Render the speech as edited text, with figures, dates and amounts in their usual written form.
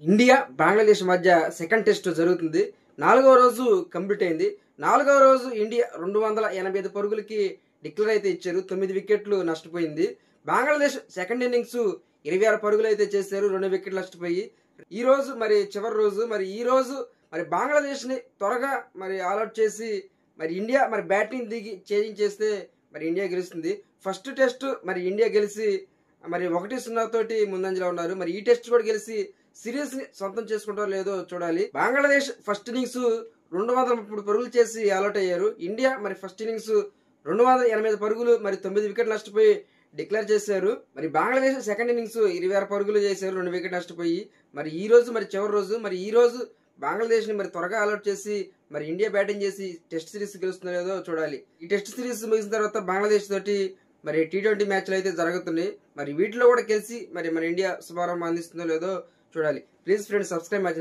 India Bangladesh మధ్య second test జరుగుతుంది. 4వ రోజు కంప్లీట్ అయింది. 4వ రోజు ఇండియా 285 పరుగులకి డిక్లేర్ అయితే ఇచ్చారు. 9 వికెట్లు నష్టపోయింది. బంగ్లాదేశ్ సెకండ్ ఇన్నింగ్స్ 26 పరుగులు అయితే చేశారు. 2 వికెట్లు నష్టపోయి ఈ రోజు మరి చివరి రోజు. మరి ఈ రోజు మరి బంగ్లాదేశ్ ని త్వరగా మరి ఆల్అౌట్ చేసి మరి ఇండియా మరి బ్యాటింగ్ దిగి చేంజ్ చేస్తే మరి ఇండియా గెలుస్తుంది. ఫస్ట్ టెస్ట్ మరి ఇండియా గెలిచి మరి 1-0 తోటి ముందంజలో ఉన్నారు. మరి ఈ టెస్ట్ కూడా గెలిచి సిరీస్ ని సొంతం చేసుకుంటారో లేదో చూడాలి. బంగ్లాదేశ్ ఫస్ట్ ఇన్నింగ్స్ 230 పరుగులు చేసి ఆల్అౌట్ అయ్యారు. ఇండియా మరి ఫస్ట్ ఇన్నింగ్స్ 285 పరుగులు మరి 9 వికెట్లు నష్టపోయి డిక్లేర్ చేశారు. మరి బంగ్లాదేశ్ సెకండ్ ఇన్నింగ్స్ 26 పరుగులు చేశారు. 2 వికెట్ నష్టపోయి మరి ఈ రోజు మరి చివరి రోజు. మరి ఈ రోజు బంగ్లాదేశ్ ని మరి త్వరగా ఆల్అౌట్ చేసి మరి ఇండియా బ్యాటింగ్ చేసి టెస్ట్ సిరీస్ గెలుస్తుందో లేదో చూడాలి. ఈ టెస్ట్ సిరీస్ ముగిసిన తర్వాత బంగ్లాదేశ్ తోటి మరి T20 మ్యాచ్లు అయితే జరుగుతున్నాయి. మరి వీటిలో కూడా గెలిచి మరి మన ఇండియా శుభారంభం అందిస్తుందో లేదో చూడాలి. Please friends, subscribe my